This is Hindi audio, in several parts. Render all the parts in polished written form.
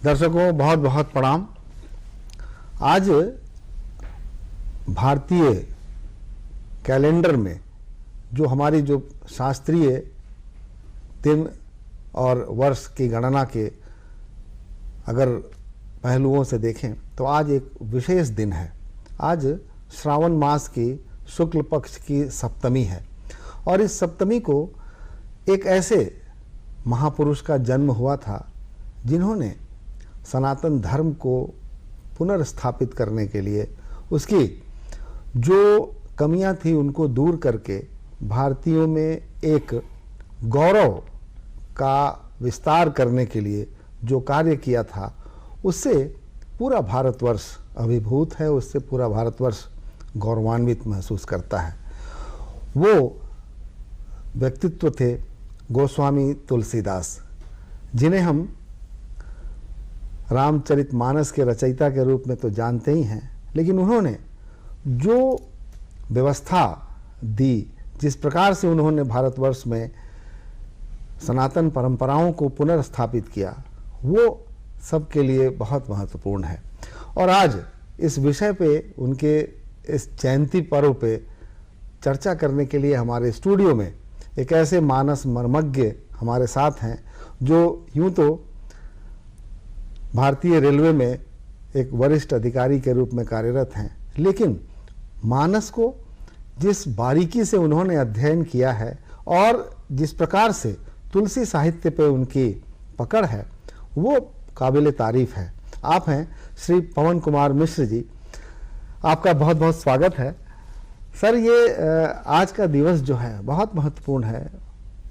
दर्शकों बहुत बहुत प्रणाम। आज भारतीय कैलेंडर में जो हमारी जो शास्त्रीय दिन और वर्ष की गणना के अगर पहलुओं से देखें तो आज एक विशेष दिन है। आज श्रावण मास की शुक्ल पक्ष की सप्तमी है और इस सप्तमी को एक ऐसे महापुरुष का जन्म हुआ था जिन्होंने सनातन धर्म को पुनर्स्थापित करने के लिए उसकी जो कमियां थी उनको दूर करके भारतीयों में एक गौरव का विस्तार करने के लिए जो कार्य किया था उससे पूरा भारतवर्ष अभिभूत है, उससे पूरा भारतवर्ष गौरवान्वित महसूस करता है। वो व्यक्तित्व थे गोस्वामी तुलसीदास, जिन्हें हम रामचरितमानस के रचयिता के रूप में तो जानते ही हैं, लेकिन उन्होंने जो व्यवस्था दी, जिस प्रकार से उन्होंने भारतवर्ष में सनातन परंपराओं को पुनर्स्थापित किया, वो सबके लिए बहुत महत्वपूर्ण है। और आज इस विषय पे, उनके इस जयंती पर्व पे चर्चा करने के लिए हमारे स्टूडियो में एक ऐसे मानस मर्मज्ञ हमारे साथ हैं जो यूं तो भारतीय रेलवे में एक वरिष्ठ अधिकारी के रूप में कार्यरत हैं, लेकिन मानस को जिस बारीकी से उन्होंने अध्ययन किया है और जिस प्रकार से तुलसी साहित्य पे उनकी पकड़ है वो काबिल तारीफ है। आप हैं श्री पवन कुमार मिश्र जी, आपका बहुत बहुत स्वागत है। सर, ये आज का दिवस जो है बहुत महत्वपूर्ण है।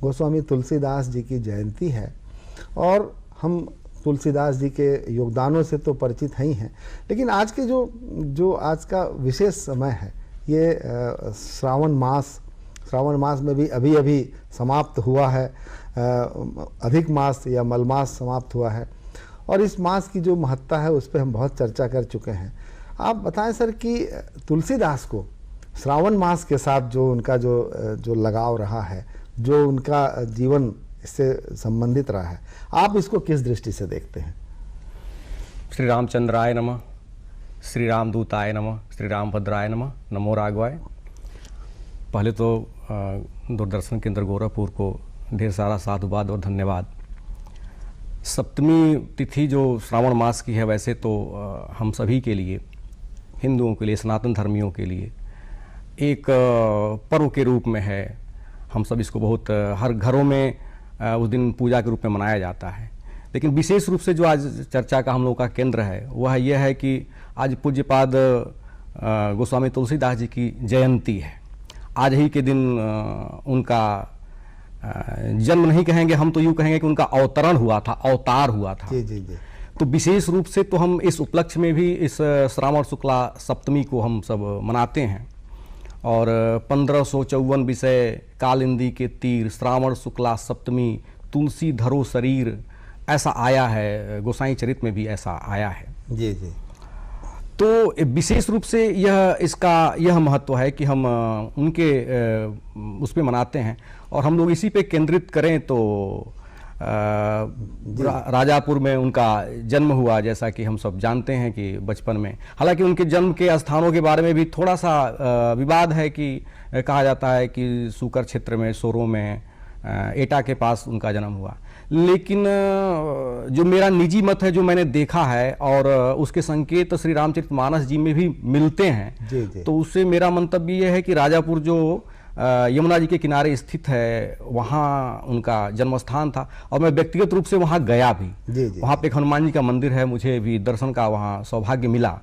गोस्वामी तुलसीदास जी की जयंती है और हम तुलसीदास जी के योगदानों से तो परिचित ही हैं, लेकिन आज के जो आज का विशेष समय है ये श्रावण मास में भी अभी समाप्त हुआ है, अधिक मास या मलमास समाप्त हुआ है और इस मास की जो महत्ता है उस पर हम बहुत चर्चा कर चुके हैं। आप बताएं सर कि तुलसीदास को श्रावण मास के साथ जो उनका जो लगाव रहा है, जो उनका जीवन इससे संबंधित रहा है, आप इसको किस दृष्टि से देखते हैं? श्री रामचंद्राय नमः, श्री रामदूताय नमः, श्री रामभद्राय नमः, नमो राघवाय। पहले तो दूरदर्शन केंद्र गोरखपुर को ढेर सारा साधुवाद और धन्यवाद। सप्तमी तिथि जो श्रावण मास की है, वैसे तो हम सभी के लिए, हिंदुओं के लिए, सनातन धर्मियों के लिए एक पर्व के रूप में है। हम सब इसको बहुत हर घरों में उस दिन पूजा के रूप में मनाया जाता है, लेकिन विशेष रूप से जो आज चर्चा का हम लोग का केंद्र है वह यह है कि आज पूज्यपाद गोस्वामी तुलसीदास जी की जयंती है। आज ही के दिन उनका जन्म नहीं कहेंगे, हम तो यूँ कहेंगे कि उनका अवतरण हुआ था, अवतार हुआ था। जी जी जी। तो विशेष रूप से तो हम इस उपलक्ष्य में भी इस श्रावण शुक्ला सप्तमी को हम सब मनाते हैं और 1554 विषय कालिंदी के तीर, श्रावण शुक्ला सप्तमी, तुलसी धरो शरीर, ऐसा आया है, गोसाई चरित में भी ऐसा आया है। जी जी। तो विशेष रूप से यह महत्व है कि हम उनके उस पे मनाते हैं और हम लोग इसी पे केंद्रित करें तो राजापुर में उनका जन्म हुआ, जैसा कि हम सब जानते हैं कि बचपन में। हालांकि उनके जन्म के स्थानों के बारे में भी थोड़ा सा विवाद है कि कहा जाता है कि सूकर क्षेत्र में, सोरो में, एटा के पास उनका जन्म हुआ, लेकिन जो मेरा निजी मत है, जो मैंने देखा है और उसके संकेत श्री रामचरितमानस जी में भी मिलते हैं, जी जी। तो उससे मेरा मंतव्य ये है कि राजापुर जो यमुना जी के किनारे स्थित है, वहाँ उनका जन्म स्थान था और मैं व्यक्तिगत रूप से वहाँ गया भी। जी जी। वहाँ पे एक हनुमान जी का मंदिर है, मुझे भी दर्शन का वहाँ सौभाग्य मिला।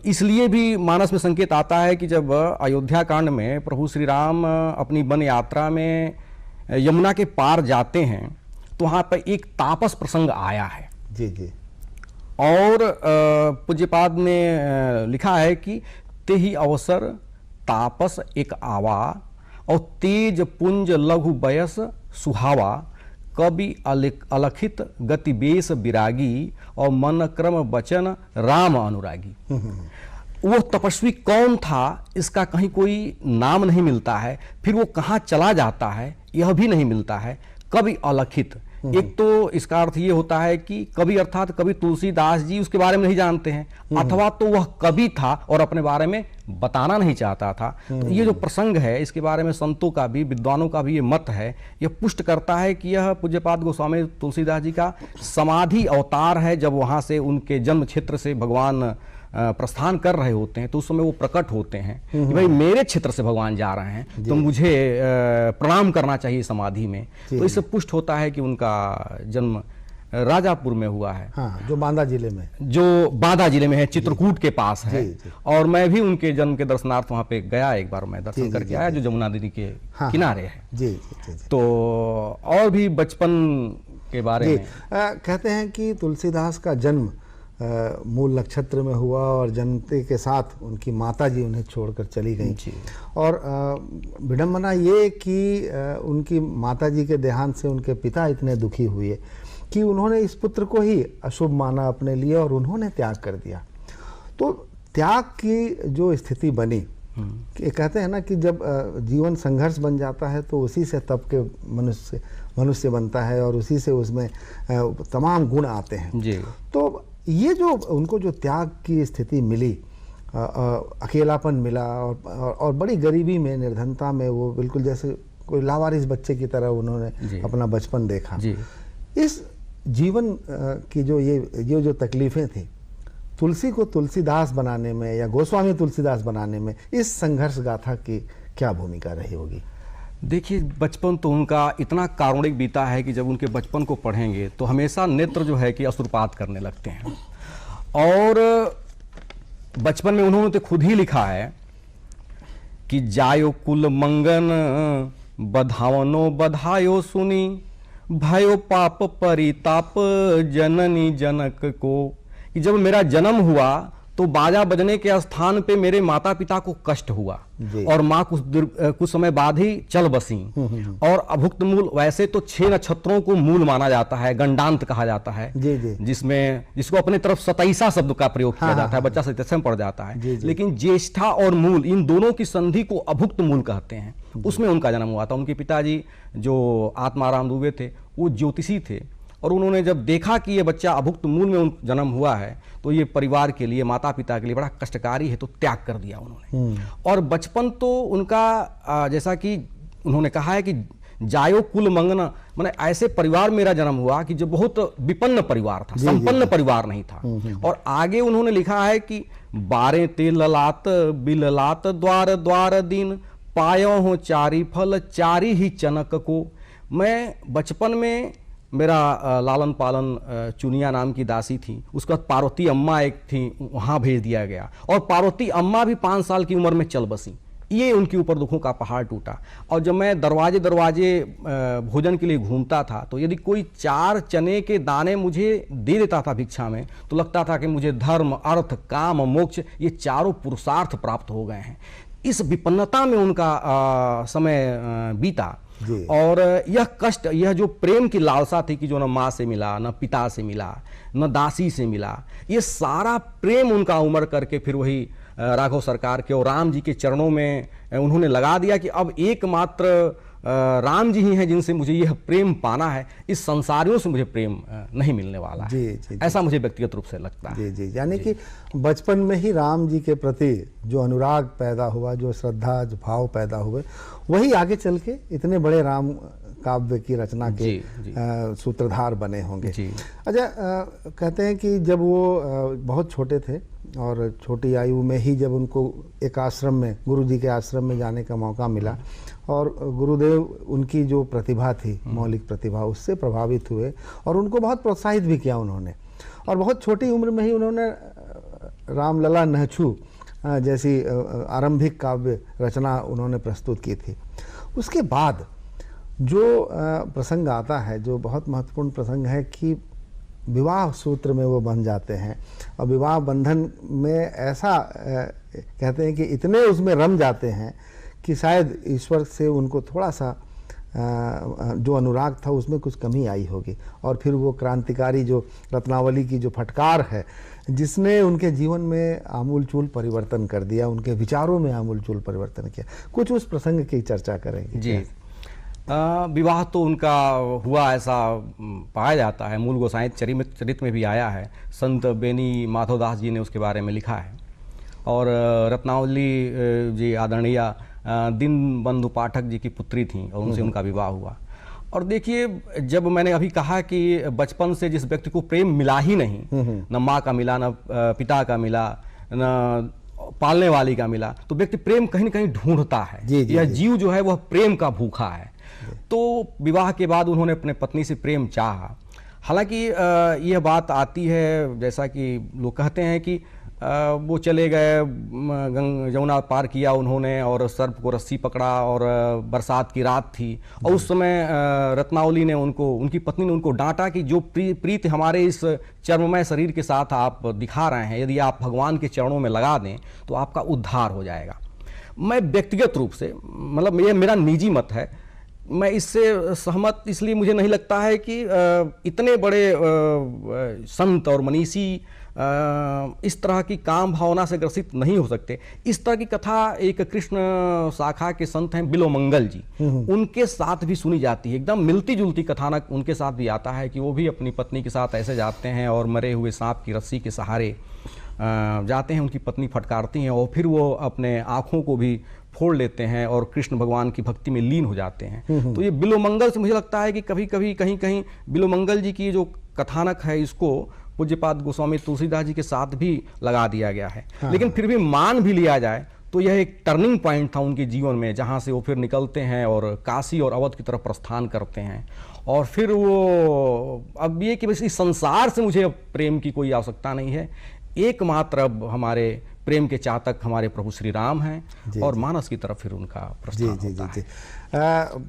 इसलिए भी मानस में संकेत आता है कि जब अयोध्या कांड में प्रभु श्री राम अपनी वन यात्रा में यमुना के पार जाते हैं तो वहाँ पर एक तापस प्रसंग आया है। जी जी। और पूज्यपाद ने लिखा है कि ते ही अवसर तापस एक आवा और तेज पुंज लघु बयस सुहावा, कवि अलखित गतिवेश विरागी और मन क्रम वचन राम अनुरागी। वो तपस्वी कौन था इसका कहीं कोई नाम नहीं मिलता है, फिर वो कहाँ चला जाता है यह भी नहीं मिलता है। कवि अलखित एक तो इसका अर्थ ये होता है कि कवि अर्थात कवि तुलसीदास जी उसके बारे में नहीं जानते हैं, अथवा तो वह कवि था और अपने बारे में बताना नहीं चाहता था। तो ये जो प्रसंग है इसके बारे में संतों का भी, विद्वानों का भी ये मत है, यह पुष्ट करता है कि यह पूज्यपाद गोस्वामी तुलसीदास जी का समाधि अवतार है। जब वहाँ से उनके जन्म क्षेत्र से भगवान प्रस्थान कर रहे होते हैं तो उस समय वो प्रकट होते हैं कि भाई मेरे क्षेत्र से भगवान जा रहे हैं तो मुझे प्रणाम करना चाहिए समाधि में। तो इससे पुष्ट होता है कि उनका जन्म राजापुर में हुआ है, हाँ, जो बांदा जिले में, जो बांदा जिले में है, चित्रकूट के पास है। और मैं भी उनके जन्म के दर्शनार्थ वहाँ पे गया, एक बार मैं दर्शन करके आया, जो जमुना नदी के किनारे है। जी। तो और भी बचपन के बारे में कहते हैं कि तुलसीदास का जन्म मूल नक्षत्र में हुआ और जन्मते के साथ उनकी माता जी उन्हें छोड़कर चली गई। और विडंबना ये कि उनकी माता जी के देहांत से उनके पिता इतने दुखी हुए कि उन्होंने इस पुत्र को ही अशुभ माना अपने लिए और उन्होंने त्याग कर दिया। तो त्याग की जो स्थिति बनी, कि कहते हैं ना कि जब जीवन संघर्ष बन जाता है तो उसी से तप के मनुष्य बनता है और उसी से उसमें तमाम गुण आते हैं जी। तो ये जो उनको जो त्याग की स्थिति मिली, अकेलापन मिला और बड़ी गरीबी में, निर्धनता में, वो बिल्कुल जैसे कोई लावारिस बच्चे की तरह उन्होंने अपना बचपन देखा। इस जीवन की जो जो तकलीफें थी, तुलसी को तुलसीदास बनाने में या गोस्वामी तुलसीदास बनाने में इस संघर्ष गाथा की क्या भूमिका रही होगी? देखिए, बचपन तो उनका इतना कारुणिक बीता है कि जब उनके बचपन को पढ़ेंगे तो हमेशा नेत्र जो है कि अश्रुपात करने लगते हैं। और बचपन में उन्होंने तो खुद ही लिखा है कि जायो कुल मंगन बधावनो बधायो सुनी, भयो पाप परिताप जननी जनक को, कि जब मेरा जन्म हुआ तो बाजा बजने के स्थान पे मेरे माता पिता को कष्ट हुआ और माँ कुछ समय बाद ही चल बसी। और अभुक्त मूल, वैसे तो 6 नक्षत्रों को मूल माना जाता है, गंडांत कहा जाता है, जिसको अपने तरफ सतैसा शब्द का प्रयोग किया जाता है, बच्चा सतैसा में पड़ जाता है। लेकिन ज्येष्ठा और मूल, इन दोनों की संधि को अभुक्त मूल कहते हैं। उसमें उनका जन्म हुआ था। उनके पिताजी जो आत्माराम दुबे थे वो ज्योतिषी थे और उन्होंने जब देखा कि ये बच्चा अभुक्त मूल में जन्म हुआ है तो ये परिवार के लिए, माता पिता के लिए बड़ा कष्टकारी है, तो त्याग कर दिया उन्होंने। और बचपन तो उनका जैसा कि उन्होंने कहा है कि जायो कुल मंगना, माने ऐसे परिवार मेरा जन्म हुआ कि जो बहुत विपन्न परिवार था, संपन्न परिवार नहीं था। और आगे उन्होंने लिखा है कि बारे ते ललात बिललात द्वार द्वार दिन, पायो हो चारी फल चारी ही चनक को। मैं बचपन में, मेरा लालन पालन चुनिया नाम की दासी थी, उसके बाद पार्वती अम्मा एक थी, वहाँ भेज दिया गया और पार्वती अम्मा भी 5 साल की उम्र में चल बसी। ये उनके ऊपर दुखों का पहाड़ टूटा। और जब मैं दरवाजे भोजन के लिए घूमता था तो यदि कोई 4 चने के दाने मुझे दे देता था भिक्षा में तो लगता था कि मुझे धर्म, अर्थ, काम, मोक्ष, ये चारों पुरुषार्थ प्राप्त हो गए हैं। इस विपन्नता में उनका समय बीता। और यह कष्ट, यह जो प्रेम की लालसा थी कि जो न माँ से मिला, न पिता से मिला, न दासी से मिला, ये सारा प्रेम उनका उमड़ करके फिर वही राघव सरकार के और राम जी के चरणों में उन्होंने लगा दिया कि अब एकमात्र राम जी ही हैं जिनसे मुझे यह प्रेम पाना है, इस संसारियों से मुझे प्रेम नहीं मिलने वाला है। ऐसा मुझे व्यक्तिगत रूप से लगता है। यानी कि बचपन में ही राम जी के प्रति जो अनुराग पैदा हुआ, जो श्रद्धा, जो भाव पैदा हुए, वही आगे चल के इतने बड़े राम काव्य की रचना के सूत्रधार बने होंगे। अच्छा, कहते हैं कि जब वो बहुत छोटे थे और छोटी आयु में ही जब उनको एक आश्रम में, गुरु जी के आश्रम में जाने का मौका मिला और गुरुदेव उनकी जो प्रतिभा थी, मौलिक प्रतिभा, उससे प्रभावित हुए और उनको बहुत प्रोत्साहित भी किया उन्होंने। और बहुत छोटी उम्र में ही उन्होंने रामलला नहछू जैसी आरंभिक काव्य रचना उन्होंने प्रस्तुत की थी। उसके बाद जो प्रसंग आता है, जो बहुत महत्वपूर्ण प्रसंग है कि विवाह सूत्र में वो बन जाते हैं और विवाह बंधन में ऐसा कहते हैं कि इतने उसमें रम जाते हैं कि शायद ईश्वर से उनको थोड़ा सा जो अनुराग था उसमें कुछ कमी आई होगी। और फिर वो क्रांतिकारी जो रत्नावली की जो फटकार है, जिसने उनके जीवन में आमूलचूल परिवर्तन कर दिया, उनके विचारों में आमूलचूल परिवर्तन किया। कुछ उस प्रसंग की चर्चा करेंगे। जी, विवाह तो उनका हुआ ऐसा पाया जाता है, मूल गोसाई चरित में भी आया है। संत बेनी माधवदास जी ने उसके बारे में लिखा है। और रत्नावली जी आदरणीय दीनबंधु पाठक जी की पुत्री थी और उनसे उनका विवाह हुआ। और देखिए, जब मैंने अभी कहा कि बचपन से जिस व्यक्ति को प्रेम मिला ही नहीं, न माँ का मिला, न पिता का मिला, न पालने वाली का मिला, तो व्यक्ति प्रेम कहीं न कहीं ढूंढता है। यह जीव जो है वह प्रेम का भूखा है। तो विवाह के बाद उन्होंने अपने पत्नी से प्रेम चाहा। हालांकि यह बात आती है, जैसा कि लोग कहते हैं कि वो चले गए, यमुना पार किया उन्होंने और सर्प को रस्सी पकड़ा और बरसात की रात थी और उस समय रत्नावली ने उनकी पत्नी ने उनको डांटा कि जो प्रीत हमारे इस चर्ममय शरीर के साथ आप दिखा रहे हैं, यदि आप भगवान के चरणों में लगा दें तो आपका उद्धार हो जाएगा। मैं व्यक्तिगत रूप से, मतलब ये मेरा निजी मत है, मैं इससे सहमत इसलिए मुझे नहीं लगता है कि इतने बड़े संत और मनीषी इस तरह की काम भावना से ग्रसित नहीं हो सकते। इस तरह की कथा एक कृष्ण शाखा के संत हैं बिलोमंगल जी, उनके साथ भी सुनी जाती है। एकदम मिलती जुलती कथानक उनके साथ भी आता है कि वो भी अपनी पत्नी के साथ ऐसे जाते हैं और मरे हुए सांप की रस्सी के सहारे जाते हैं, उनकी पत्नी फटकारती हैं और फिर वो अपने आँखों को भी फोड़ लेते हैं और कृष्ण भगवान की भक्ति में लीन हो जाते हैं। तो ये बिलोमंगल से मुझे लगता है कि कभी कभी कहीं कहीं बिलोमंगल जी की जो कथानक है इसको पूज्यपाद गोस्वामी तुलसीदास जी के साथ भी लगा दिया गया है। लेकिन फिर भी मान भी लिया जाए तो यह एक टर्निंग पॉइंट था उनके जीवन में, जहाँ से वो फिर निकलते हैं और काशी और अवध की तरफ प्रस्थान करते हैं। और फिर वो अब ये कि बस इस संसार से मुझे अब प्रेम की कोई आवश्यकता नहीं है, एकमात्र अब हमारे प्रेम के चातक हमारे प्रभु श्री राम हैं और मानस की तरफ फिर उनका प्रस्थान होता है।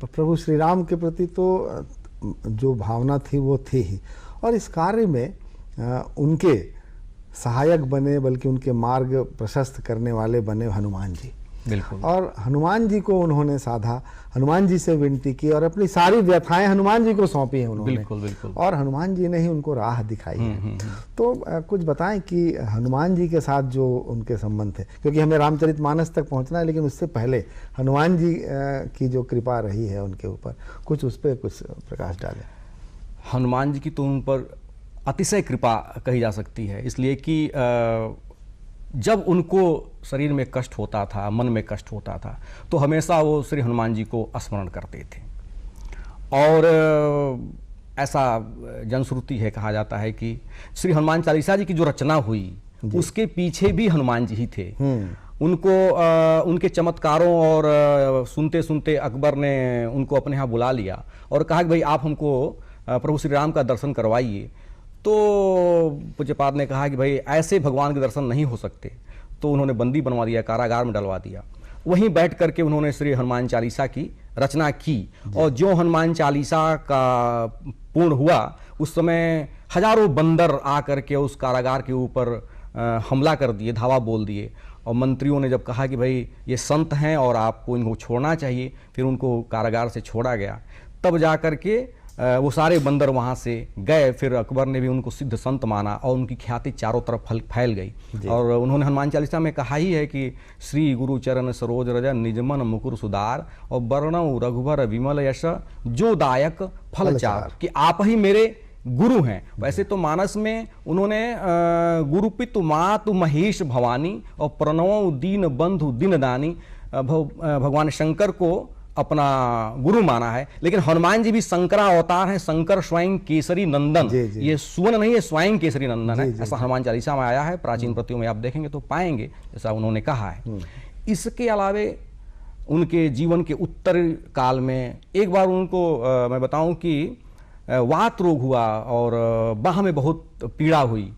प्रभु श्री राम के प्रति तो जो भावना थी वो थी ही, और इस कार्य में उनके सहायक बने, बल्कि उनके मार्ग प्रशस्त करने वाले बने हनुमान जी। बिल्कुल। और हनुमान जी को उन्होंने साधा, हनुमान जी से विनती की और अपनी सारी व्यथाएं हनुमान जी को सौंपी हैं उन्होंने। बिल्कुल बिल्कुल। और हनुमान जी ने ही उनको राह दिखाई है। तो कुछ बताएं कि हनुमान जी के साथ जो उनके संबंध थे, क्योंकि हमें रामचरितमानस तक पहुंचना है, लेकिन उससे पहले हनुमान जी की जो कृपा रही है उनके ऊपर, कुछ उस पर कुछ प्रकाश डालें। हनुमान जी की तो उन पर अतिशय कृपा कही जा सकती है, इसलिए कि जब उनको शरीर में कष्ट होता था, मन में कष्ट होता था, तो हमेशा वो श्री हनुमान जी को स्मरण करते थे। और ऐसा जनश्रुति है, कहा जाता है कि श्री हनुमान चालीसा जी की जो रचना हुई उसके पीछे भी हनुमान जी ही थे। उनको उनके चमत्कारों और सुनते सुनते अकबर ने उनको अपने यहाँ बुला लिया और कहा कि भाई आप हमको प्रभु श्री राम का दर्शन करवाइए। तो पूज्यपाद ने कहा कि भाई ऐसे भगवान के दर्शन नहीं हो सकते, तो उन्होंने बंदी बनवा दिया, कारागार में डलवा दिया। वहीं बैठ करके उन्होंने श्री हनुमान चालीसा की रचना की और जो हनुमान चालीसा का पूर्ण हुआ उस समय हजारों बंदर आकर के उस कारागार के ऊपर हमला कर दिए, धावा बोल दिए। और मंत्रियों ने जब कहा कि भाई ये संत हैं और आपको इनको छोड़ना चाहिए, फिर उनको कारागार से छोड़ा गया। तब जा कर के वो सारे बंदर वहाँ से गए। फिर अकबर ने भी उनको सिद्ध संत माना और उनकी ख्याति चारों तरफ फैल गई। और उन्होंने हनुमान चालीसा में कहा ही है कि श्री गुरु चरण सरोज रज निजमन मुकुर सुधार और वर्णव रघुबर विमल यश जो दायक फलचार, कि आप ही मेरे गुरु हैं। वैसे तो मानस में उन्होंने गुरुपितु मातु महेश भवानी और प्रणव दीन बंधु दीन दानी भगवान शंकर को अपना गुरु माना है। लेकिन हनुमान जी भी शंकरा अवतार हैं, शंकर स्वयं केसरी नंदन। ये सुवन नहीं है, स्वयं केसरी नंदन है। ऐसा हनुमान चालीसा में आया है, प्राचीन प्रतियों में आप देखेंगे तो पाएंगे जैसा उन्होंने कहा है। इसके अलावे उनके जीवन के उत्तर काल में एक बार उनको मैं बताऊं कि वात रोग हुआ और बाह में बहुत पीड़ा हुई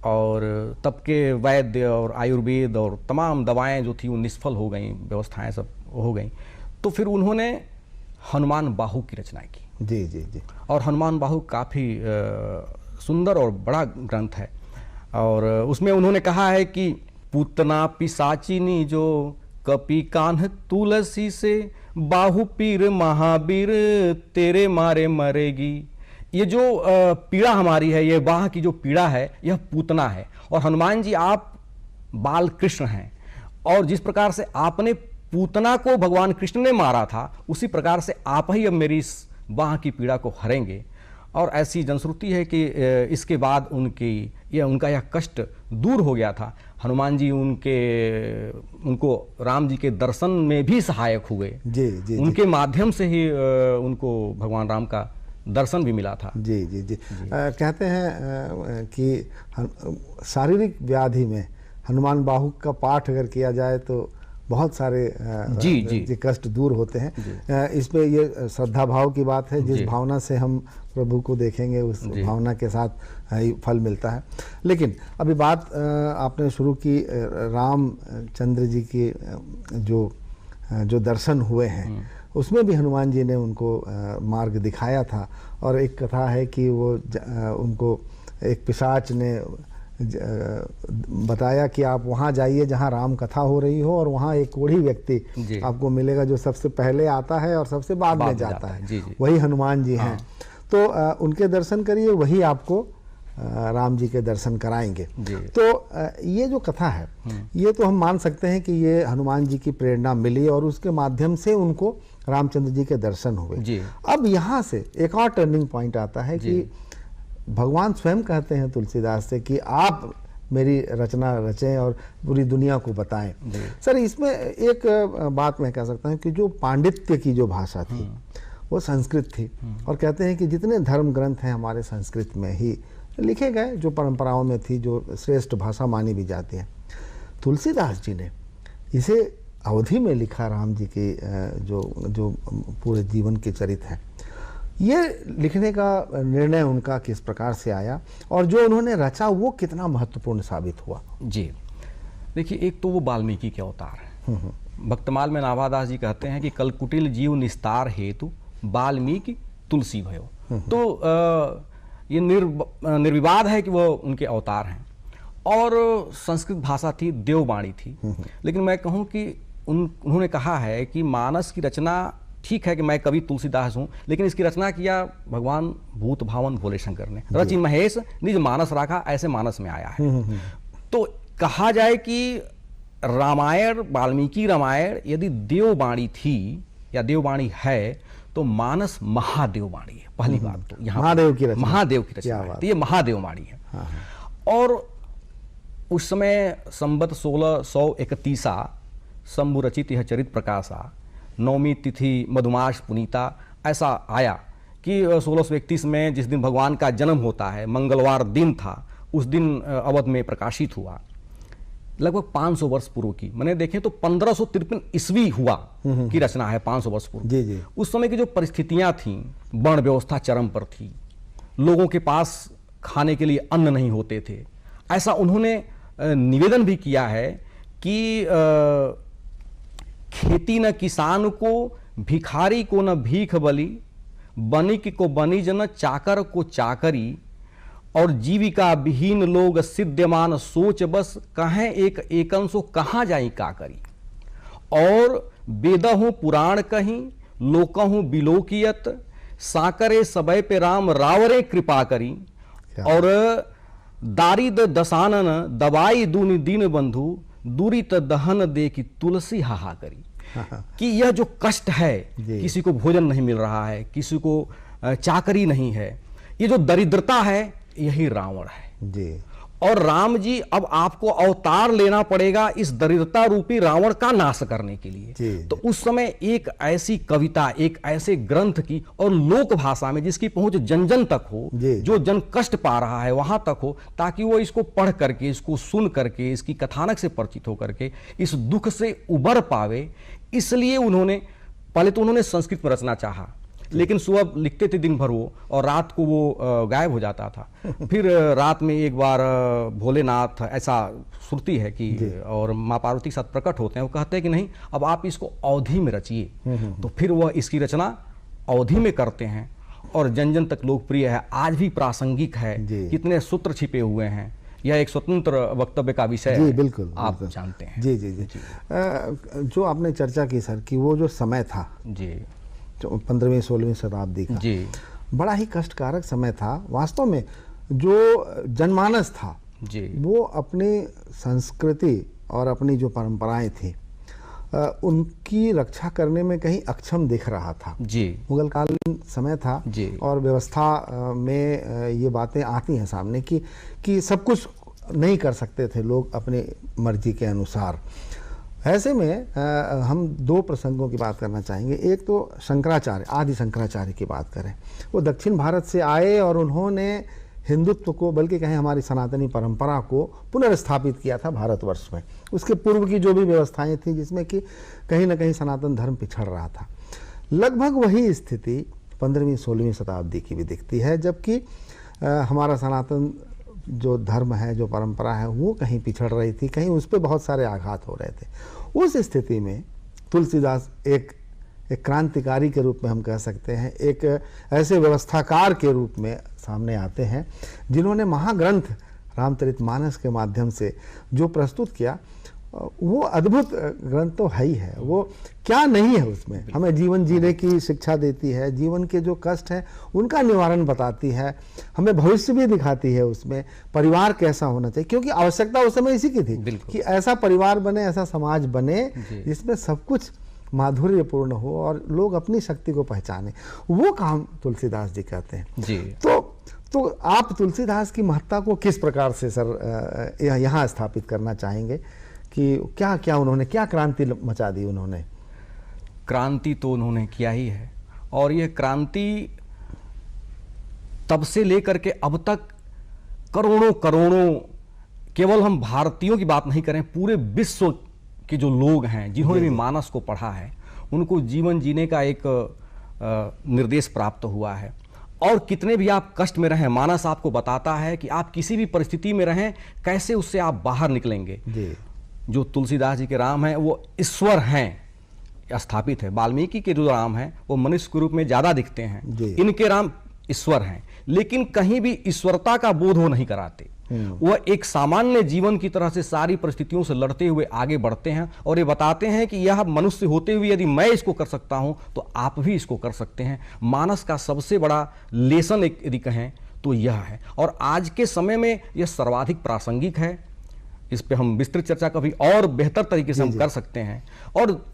और तब के वैद्य और आयुर्वेद और तमाम दवाएं जो थी वो निष्फल हो गई, व्यवस्थाएं सब हो गई। तो फिर उन्होंने हनुमान बाहु की रचना की। जी। और हनुमान बाहु काफ़ी सुंदर और बड़ा ग्रंथ है। और उसमें उन्होंने कहा है कि पूतना पिशाचिनी जो कपि कान्ह तुलसी से बाहु पीर महावीर तेरे मारे मरेगी। ये जो पीड़ा हमारी है, ये बाह की जो पीड़ा है, यह पूतना है। और हनुमान जी आप बाल कृष्ण हैं और जिस प्रकार से आपने पूतना को भगवान कृष्ण ने मारा था, उसी प्रकार से आप ही अब मेरी इस बाह की पीड़ा को हरेंगे। और ऐसी जनश्रुति है कि इसके बाद उनका यह कष्ट दूर हो गया था। हनुमान जी उनको राम जी के दर्शन में भी सहायक हुए। जी उनके माध्यम से ही उनको भगवान राम का दर्शन भी मिला था। जी। कहते हैं कि शारीरिक व्याधि में हनुमान बाहु का पाठ अगर किया जाए तो बहुत सारे जी कष्ट दूर होते हैं। इसमें ये श्रद्धा भाव की बात है, जिस भावना से हम प्रभु को देखेंगे उस भावना के साथ ही फल मिलता है। लेकिन अभी बात आपने शुरू की रामचंद्र जी के जो दर्शन हुए हैं, उसमें भी हनुमान जी ने उनको मार्ग दिखाया था। और एक कथा है कि वो उनको एक पिशाच ने बताया कि आप वहाँ जाइए जहाँ राम कथा हो रही हो, और वहाँ एक कोढ़ी व्यक्ति आपको मिलेगा जो सबसे पहले आता है और सबसे बाद में जाता है। वही हनुमान जी हैं। तो उनके दर्शन करिए, वही आपको राम जी के दर्शन कराएंगे। तो ये जो कथा है, ये तो हम मान सकते हैं कि ये हनुमान जी की प्रेरणा मिली और उसके माध्यम से उनको रामचंद्र जी के दर्शन हुए। अब यहाँ से एक और टर्निंग पॉइंट आता है कि भगवान स्वयं कहते हैं तुलसीदास से कि आप मेरी रचना रचें और पूरी दुनिया को बताएं। सर, इसमें एक बात मैं कह सकता हूँ कि जो पांडित्य की जो भाषा थी वो संस्कृत थी, और कहते हैं कि जितने धर्म ग्रंथ हैं हमारे संस्कृत में ही लिखे गए, जो परंपराओं में थी, जो श्रेष्ठ भाषा मानी भी जाती है। तुलसीदास जी ने इसे अवधि में लिखा, राम जी के जो पूरे जीवन के चरित्र हैं। ये लिखने का निर्णय उनका किस प्रकार से आया, और जो उन्होंने रचा वो कितना महत्वपूर्ण साबित हुआ? जी देखिए, एक तो वो वाल्मीकि के अवतार है। भक्तमाल में नाभादास जी कहते हैं कि कलकुटिल जीव निस्तार हेतु वाल्मीकि तुलसी भयो। तो ये निर्विवाद है कि वो उनके अवतार हैं। और संस्कृत भाषा थी, देववाणी थी। लेकिन मैं कहूँ कि उन्होंने कहा है कि मानस की रचना, ठीक है कि मैं कवि तुलसीदास हूँ, लेकिन इसकी रचना किया भगवान भूत भावन भोले शंकर ने। रचि महेश निज मानस राखा, ऐसे मानस में आया है। तो कहा जाए कि रामायण, वाल्मीकि रामायण यदि देववाणी थी या देववाणी है, तो मानस महादेववाणी है। पहली बात तो यहाँ महादेव की रचना है, तो ये महादेववाणी है। और उस समय संवत 1631 शंभु रचित यह चरित प्रकाशा, नवमी तिथि मधुमास पुनीता, ऐसा आया कि 1631 में जिस दिन भगवान का जन्म होता है, मंगलवार दिन था, उस दिन अवध में प्रकाशित हुआ। लगभग 500 वर्ष पूर्व की, मैंने देखें तो 1553 ईस्वी हुआ की रचना है, 500 वर्ष पूर्व। जी। उस समय की जो परिस्थितियां थीं, वर्ण व्यवस्था चरम पर थी, लोगों के पास खाने के लिए अन्न नहीं होते थे। ऐसा उन्होंने निवेदन भी किया है कि खेती न किसान को, भिखारी को न भीख बली, बनिक को बनिज न चाकर को चाकरी, और जीविका विहीन लोग सिद्धमान सोच बस, कहें एक एकन सो कहाँ जाई का करी। और वेदहूँ पुराण कहीं, लोकहूँ बिलोकियत, साकरे सबय पे राम रावरे कृपा करी। और दारिद दसानन दवाई दूनि दीन बंधु, दूरित दहन दे की तुलसी हाहा करी। कि यह जो कष्ट है, किसी को भोजन नहीं मिल रहा है, किसी को चाकरी नहीं है, ये जो दरिद्रता है, यही रावण है जी। और राम जी, अब आपको अवतार लेना पड़ेगा इस दरिद्रता रूपी रावण का नाश करने के लिए। तो उस समय एक ऐसी कविता, एक ऐसे ग्रंथ की, और लोक भाषा में जिसकी पहुंच जन जन तक हो, जो जन कष्ट पा रहा है वहां तक हो, ताकि वो इसको पढ़ करके, इसको सुन करके, इसकी कथानक से परिचित होकर के इस दुख से उबर पावे। इसलिए उन्होंने पहले तो उन्होंने संस्कृत में रचना चाहा, लेकिन सुबह लिखते थे दिन भर वो, और रात को वो गायब हो जाता था। फिर रात में एक बार भोलेनाथ, ऐसा श्रुति है कि, और माँ पार्वती के साथ प्रकट होते हैं, वो कहते हैं कि नहीं, अब आप इसको अवधि में रचिए। तो फिर वह इसकी रचना अवधि में करते हैं, और जन जन तक लोकप्रिय है, आज भी प्रासंगिक है। कितने सूत्र छिपे हुए हैं, यह एक स्वतंत्र वक्तव्य का विषय है। बिल्कुल, आप जानते हैं। जी। जो आपने चर्चा की सर, कि वो जो समय था जी, 15वीं 16वीं शताब्दी का, जी, बड़ा ही कष्टकारक समय था। वास्तव में जो जनमानस था, जी, वो अपनी संस्कृति और अपनी जो परंपराएं थी, उनकी रक्षा करने में कहीं अक्षम दिख रहा था। जी। मुगल कालीन समय था जी। और व्यवस्था में ये बातें आती हैं सामने कि सब कुछ नहीं कर सकते थे लोग अपनी मर्जी के अनुसार। ऐसे में हम दो प्रसंगों की बात करना चाहेंगे। एक तो शंकराचार्य, आदि शंकराचार्य की बात करें। वो दक्षिण भारत से आए और उन्होंने हिंदुत्व को, बल्कि कहें हमारी सनातनी परंपरा को पुनर्स्थापित किया था भारतवर्ष में। उसके पूर्व की जो भी व्यवस्थाएं थी जिसमें कि कहीं ना कहीं सनातन धर्म पिछड़ रहा था, लगभग वही स्थिति 15वीं-16वीं शताब्दी की भी दिखती है, जबकि हमारा सनातन जो धर्म है, जो परंपरा है, वो कहीं पिछड़ रही थी, कहीं उस पर बहुत सारे आघात हो रहे थे। उस स्थिति में तुलसीदास एक क्रांतिकारी के रूप में हम कह सकते हैं, एक ऐसे व्यवस्थाकार के रूप में सामने आते हैं जिन्होंने महाग्रंथ रामचरितमानस के माध्यम से जो प्रस्तुत किया, वो अद्भुत ग्रंथ तो है ही है। वो क्या नहीं है उसमें, हमें जीवन जीने की शिक्षा देती है, जीवन के जो कष्ट हैं उनका निवारण बताती है, हमें भविष्य भी दिखाती है उसमें, परिवार कैसा होना चाहिए, क्योंकि आवश्यकता उस समय इसी की थी कि ऐसा परिवार बने, ऐसा समाज बने जिसमें सब कुछ माधुर्यपूर्ण हो और लोग अपनी शक्ति को पहचाने। वो काम तुलसीदास जी कहते हैं जी। तो आप तुलसीदास की महत्ता को किस प्रकार से सर यहाँ स्थापित करना चाहेंगे कि क्या क्या उन्होंने, क्या क्रांति मचा दी उन्होंने? क्रांति तो उन्होंने किया ही है, और यह क्रांति तब से लेकर के अब तक करोड़ों करोड़ों, केवल हम भारतीयों की बात नहीं करें, पूरे विश्व के जो लोग हैं जिन्होंने भी मानस को पढ़ा है, उनको जीवन जीने का एक निर्देश प्राप्त हुआ है। और कितने भी आप कष्ट में रहें, मानस आपको बताता है कि आप किसी भी परिस्थिति में रहें, कैसे उससे आप बाहर निकलेंगे। जो तुलसीदास जी के राम हैं वो ईश्वर हैं स्थापित है। वाल्मीकि के जो राम हैं वो मनुष्य के रूप में ज्यादा दिखते हैं, इनके राम ईश्वर हैं, लेकिन कहीं भी ईश्वरता का बोध वो नहीं कराते। वह एक सामान्य जीवन की तरह से सारी परिस्थितियों से लड़ते हुए आगे बढ़ते हैं और ये बताते हैं कि यह मनुष्य होते हुए यदि मैं इसको कर सकता हूं तो आप भी इसको कर सकते हैं। मानस का सबसे बड़ा लेसन एक यदि कहें तो यह है, और आज के समय में यह सर्वाधिक प्रासंगिक है। इस पे हम विस्तृत चर्चा कभी और बेहतर तरीके से हम कर सकते हैं। और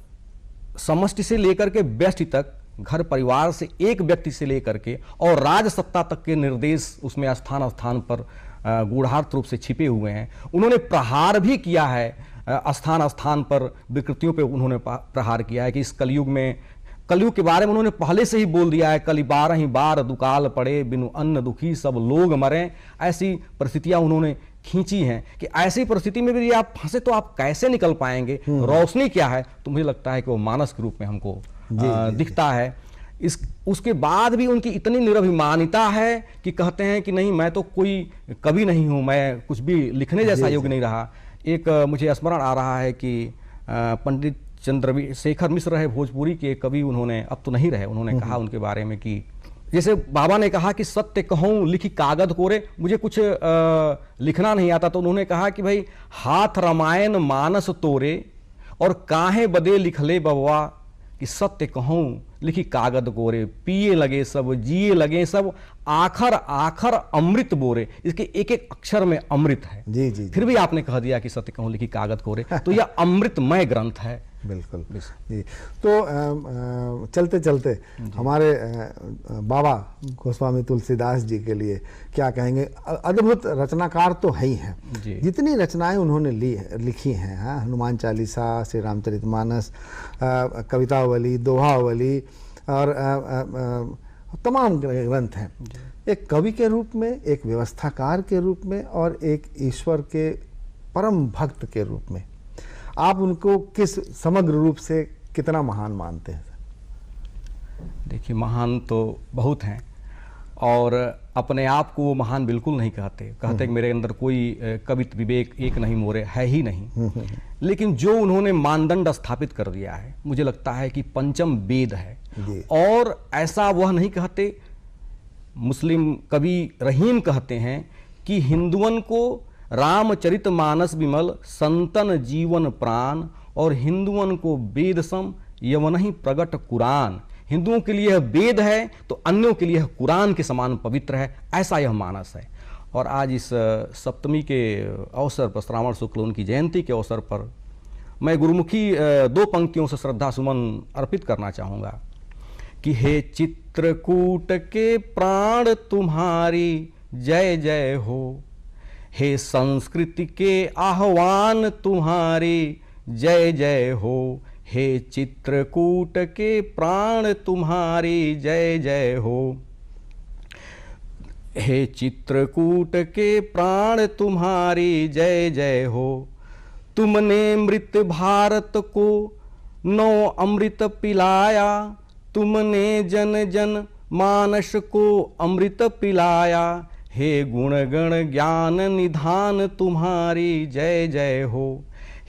समष्टि से लेकर के व्यष्टि तक, घर परिवार से एक व्यक्ति से लेकर के और राज सत्ता तक के निर्देश उसमें स्थान स्थान पर गूढ़ार्थ रूप से छिपे हुए हैं। उन्होंने प्रहार भी किया है, स्थान स्थान पर विकृतियों पे उन्होंने प्रहार किया है कि इस कलयुग में, कलयुग के बारे में उन्होंने पहले से ही बोल दिया है, कलि 12 बार दुकाल पड़े, बिनु अन्न दुखी सब लोग मरें। ऐसी परिस्थितियां उन्होंने खींची हैं कि ऐसी परिस्थिति में भी आप फंसे तो आप कैसे निकल पाएंगे, रोशनी क्या है। तो मुझे लगता है कि वो मानस के रूप में हमको दिखता है। उसके बाद भी उनकी इतनी निरभिमानिता है कि कहते हैं कि नहीं, मैं तो कोई कवि नहीं हूं, मैं कुछ भी लिखने जैसा योग्य नहीं रहा। एक मुझे स्मरण आ रहा है कि पंडित चंद्रशेखर मिश्र है भोजपुरी के कवि, उन्होंने, अब तो नहीं रहे, उन्होंने कहा उनके बारे में कि जैसे बाबा ने कहा कि सत्य कहूं लिखी कागज कोरे, मुझे कुछ लिखना नहीं आता, तो उन्होंने कहा कि भाई हाथ रामायण मानस तोरे और काहे बदे लिखले बबवा, कि सत्य कहूं लिखी कागज कोरे, पिए लगे सब जिए लगे सब, आखर आखर अमृत बोरे। इसके एक एक अक्षर में अमृत है। जी। फिर भी आपने कह दिया कि सत्य कहूं लिखी कागज कोरे, तो यह अमृतमय ग्रंथ है। बिल्कुल जी। तो चलते चलते हमारे बाबा गोस्वामी तुलसीदास जी के लिए क्या कहेंगे? अद्भुत रचनाकार तो है ही हैं, जितनी रचनाएं उन्होंने लिखी हैं, हनुमान चालीसा, श्री रामचरितमानस, कवितावली, दोहावली और तमाम ग्रंथ हैं। एक कवि के रूप में, एक व्यवस्थाकार के रूप में और एक ईश्वर के परम भक्त के रूप में आप उनको किस समग्र रूप से कितना महान मानते हैं? देखिए, महान तो बहुत हैं और अपने आप को वो महान बिल्कुल नहीं कहते कि मेरे अंदर कोई कवित्व विवेक एक नहीं मोरे, है ही नहीं। लेकिन जो उन्होंने मानदंड स्थापित कर दिया है, मुझे लगता है कि पंचम वेद है। और ऐसा वह नहीं कहते, मुस्लिम कवि रहीम कहते हैं कि हिंदुओं को रामचरितमानस विमल संतन जीवन प्राण, और हिंदुओं को वेद सम यवन ही प्रगट कुरान। हिंदुओं के लिए यह वेद है तो अन्यों के लिए कुरान के समान पवित्र है, ऐसा यह मानस है। और आज इस सप्तमी के अवसर पर, श्रावण शुक्ल उनकी जयंती के अवसर पर, मैं गुरुमुखी 2 पंक्तियों से श्रद्धा सुमन अर्पित करना चाहूँगा कि हे चित्रकूट के प्राण तुम्हारी जय जय हो, हे संस्कृति के आह्वान तुम्हारी जय जय हो, हे चित्रकूट के प्राण तुम्हारी जय जय हो, हे चित्रकूट के प्राण तुम्हारी जय जय हो। तुमने मृत भारत को नौ अमृत पिलाया, तुमने जन जन मानस को अमृत पिलाया, हे गुण गण ज्ञान निधान तुम्हारी जय जय हो,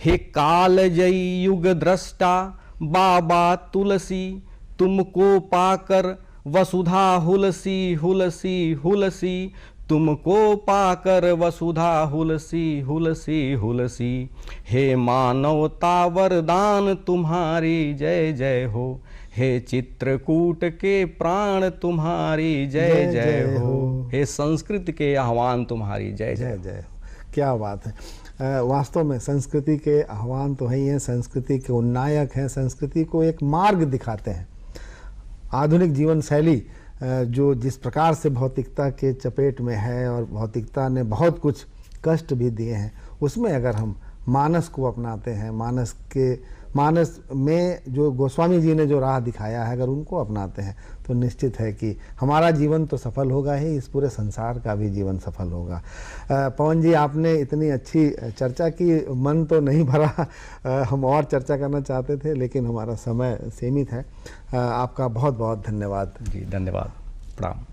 हे कालजयी युग दृष्टा बाबा तुलसी, तुमको पाकर वसुधा हुलसी हुलसी हुलसी, तुमको पाकर वसुधा हुलसी हुलसी हुलसी, हे मानवता वरदान तुम्हारी जय जय हो, हे चित्रकूट के प्राण तुम्हारी जय जय हो, हे संस्कृति के आह्वान तुम्हारी जय जय जय हो। क्या बात है। वास्तव में संस्कृति के आह्वान तो है ही हैं, संस्कृति के उन्नायक हैं, संस्कृति को एक मार्ग दिखाते हैं। आधुनिक जीवन शैली जो जिस प्रकार से भौतिकता के चपेट में है और भौतिकता ने बहुत कुछ कष्ट भी दिए हैं, उसमें अगर हम मानस को अपनाते हैं, मानस में जो गोस्वामी जी ने जो राह दिखाया है अगर उनको अपनाते हैं तो निश्चित है कि हमारा जीवन तो सफल होगा ही, इस पूरे संसार का भी जीवन सफल होगा। पवन जी, आपने इतनी अच्छी चर्चा की, मन तो नहीं भरा, हम और चर्चा करना चाहते थे लेकिन हमारा समय सीमित है। आपका बहुत बहुत धन्यवाद। जी धन्यवाद, प्रणाम।